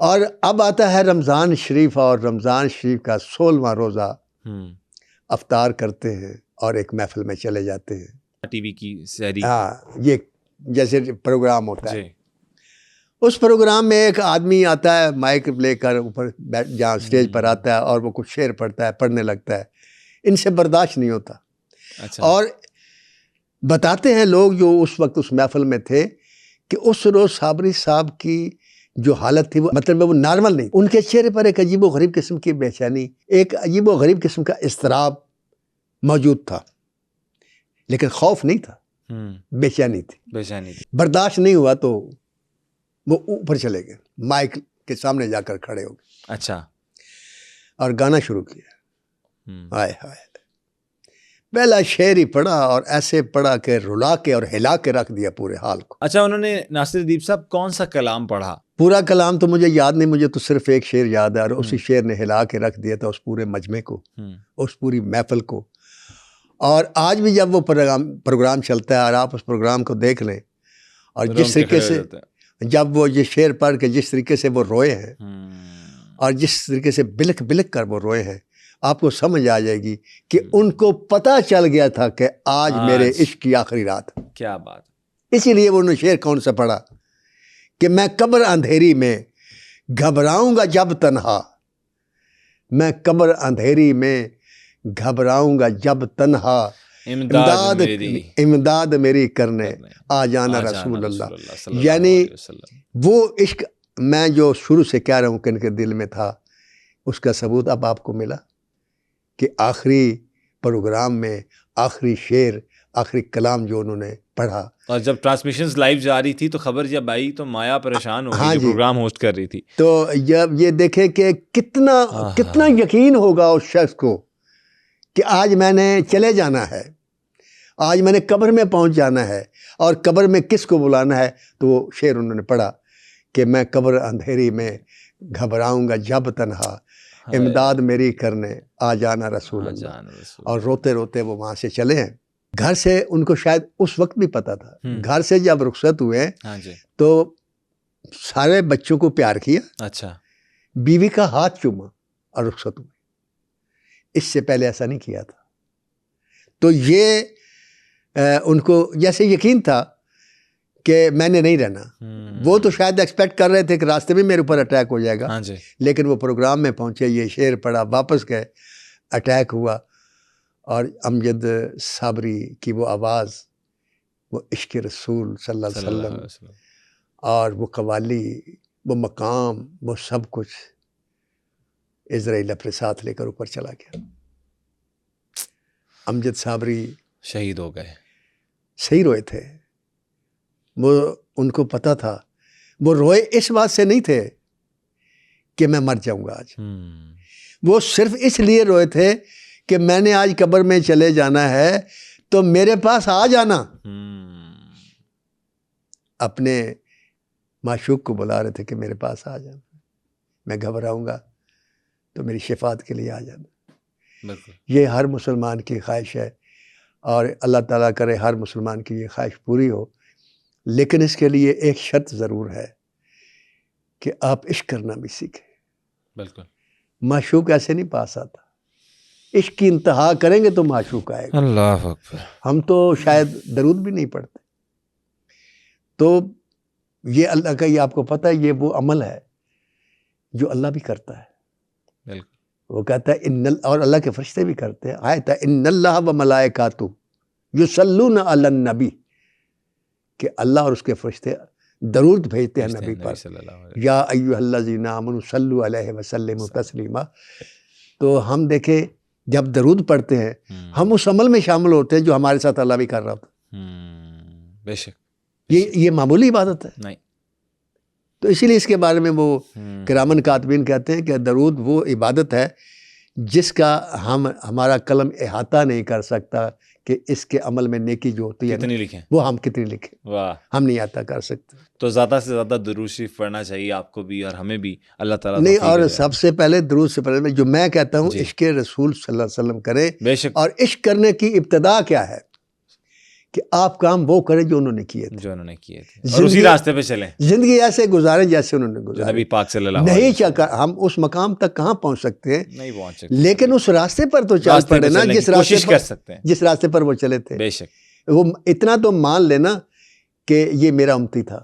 और अब आता है रमज़ान शरीफ, और रमज़ान शरीफ का 16वां रोज़ा अफ्तार करते हैं और एक महफिल में चले जाते हैं। टीवी की सहरी, हाँ, ये जैसे प्रोग्राम होता है, जी, उस प्रोग्राम में एक आदमी आता है माइक लेकर ऊपर बैठ, जहाँ स्टेज पर आता है, और वो कुछ शेर पढ़ता है, पढ़ने लगता है। इनसे बर्दाश्त नहीं होता। अच्छा, और बताते हैं लोग जो उस वक्त उस महफिल में थे कि उस रोज़ साबरी साहब की जो हालत थी, वो मतलब वो नॉर्मल नहीं। उनके चेहरे पर एक अजीब व गरीब किस्म की बेचैनी, एक अजीब व गरीब किस्म का इस्तराब मौजूद था, लेकिन खौफ नहीं था, बेचैनी थी। बेचैनी थी। बर्दाश्त नहीं हुआ तो वो ऊपर चले गए, माइक के सामने जाकर खड़े हो गए अच्छा, और गाना शुरू किया। हाय हाय, पहला शेर ही पढ़ा और ऐसे पढ़ा कि रुला के और हिला के रख दिया पूरे हाल को। अच्छा, उन्होंने नासिर अदीब साहब कौन सा कलाम पढ़ा? पूरा कलाम तो मुझे याद नहीं, मुझे तो सिर्फ एक शेर याद है, और उसी शेर ने हिला के रख दिया था उस पूरे मजमे को, उस पूरी महफिल को। और आज भी जब वो प्रोग्राम चलता है और आप उस प्रोग्राम को देख लें, और जिस तरीके से जब वो ये शेर पढ़ के जिस तरीके से वो रोए हैं, और जिस तरीके से बिलख बिलख कर वो रोए हैं, आपको समझ आ जाएगी कि उनको पता चल गया था कि आज मेरे इश्क की आखिरी रात। क्या बात। इसीलिए वो उन्होंने शेर कौन सा पढ़ा कि मैं कब्र अंधेरी में घबराऊंगा जब तन्हा, मैं कब्र अंधेरी में घबराऊंगा जब तन्हा, इमदाद मेरी करने आ जाना रसूल अल्लाह। यानी वो इश्क मैं जो शुरू से कह रहा हूँ कि इनके दिल में था, उसका सबूत अब आपको मिला कि आखिरी प्रोग्राम में आखिरी शेर, आखिरी कलाम जो उन्होंने पढ़ा। और जब ट्रांसमिशंस लाइव जा रही थी तो खबर जब आई तो माया परेशान हो गई, जो प्रोग्राम होस्ट कर रही थी। तो जब ये देखे कि कितना यकीन होगा उस शख्स को कि आज मैंने चले जाना है, आज मैंने कब्र में पहुंच जाना है, और कब्र में किसको बुलाना है। तो वो शेर उन्होंने पढ़ा कि मैं कब्र अंधेरी में घबराऊंगा जब तन्हा, इमदाद मेरी करने आ जाना रसूल अल्लाह। और रोते रोते वो वहाँ से चले हैं घर से। उनको शायद उस वक्त भी पता था, घर से जब रुखसत हुए तो सारे बच्चों को प्यार किया, अच्छा, बीवी का हाथ चूमा और रुखसत हुए। इससे पहले ऐसा नहीं किया था। तो ये उनको जैसे यकीन था कि मैंने नहीं रहना। वो तो शायद एक्सपेक्ट कर रहे थे कि रास्ते में मेरे ऊपर अटैक हो जाएगा। हाँ जी। लेकिन वो प्रोग्राम में पहुंचे, ये शेर पढ़ा, वापस गए, अटैक हुआ, और अमजद साबरी की वो आवाज़, वो इश्क रसूल सल्लल्लाहु अलैहि वसल्लम, और वो कवाली, वो मकाम, वो सब कुछ इज़राइल अपने साथ लेकर ऊपर चला गया। अमजद साबरी शहीद हो गए। सही रोए थे वो, उनको पता था। वो रोए इस बात से नहीं थे कि मैं मर जाऊंगा आज, वो सिर्फ इसलिए रोए थे कि मैंने आज कब्र में चले जाना है, तो मेरे पास आ जाना। अपने माशूक को बुला रहे थे कि मेरे पास आ जाना, मैं घबराऊंगा तो मेरी शिफात के लिए आ जाना। ये हर मुसलमान की ख्वाहिश है, और अल्लाह ताला करे हर मुसलमान की ये ख्वाहिश पूरी हो। लेकिन इसके लिए एक शर्त ज़रूर है कि आप इश्क करना भी सीखें। बिल्कुल, माशूक ऐसे नहीं पास आता। इश्क की इंतहा करेंगे तो माशूक आएगा। अल्लाह अकबर। हम तो शायद दरूद भी नहीं पढ़ते। तो ये अल्लाह का, ये आपको पता है, ये वो अमल है जो अल्लाह भी करता है। बिल्कुल। वो कहता है इन्नल, और अल्लाह के फरिश्ते भी करते हैं। आयता इन्नल्लाह व मलाइकातु युसल्लूना अलन नबी, कि अल्लाह और उसके फरिश्ते दरूद भेजते हैं नबी पर। या अय्युहल्लज़ीना आमनू सल्लु अलैहि व सल्लिमू तस्लीमा। तो हम देखें, जब दरूद पढ़ते हैं हम उस अमल में शामिल होते हैं जो हमारे साथ अल्लाह भी कर रहा होता। बेशक, ये मामूली इबादत है नहीं। तो इसीलिए इसके बारे में वो किरामन कातबीन कहते हैं कि दरूद वो इबादत है जिसका हमारा कलम अहाता नहीं कर सकता कि इसके अमल में नेकी जो होती है कितनी लिखें, वो हम कितनी लिखें। वाह, हम नहीं आता कर सकते। तो ज़्यादा से ज़्यादा दुरूद शरीफ पढ़ना चाहिए आपको भी और हमें भी, अल्लाह ताला नहीं। तौफीक और दे। सबसे पहले दुरूद से पहले जो मैं कहता हूँ, इश्क रसूल सल्लल्लाहु अलैहि वसल्लम करें। बेशक। और इश्क करने की इब्तिदा क्या है कि आप काम वो करें जो उन्होंने किए थे, जो उन्होंने किए थे, और उसी रास्ते पे चलें, जिंदगी ऐसे गुजारें जैसे उन्होंने जो गुजारी। नबी पाक सल्लल्लाहु अलैहि नहीं वसल्लम। चाह हम उस मकाम तक कहाँ पहुंच सकते हैं, नहीं पहुंच सकते, लेकिन उस रास्ते पर तो चल रास्ते पड़े पे ना, चलने की जिस रास्ते कोशिश पर कर सकते हैं। जिस रास्ते पर वो चले थे। बेशक, वो इतना तो मान लेना कि ये मेरा उम्मती था।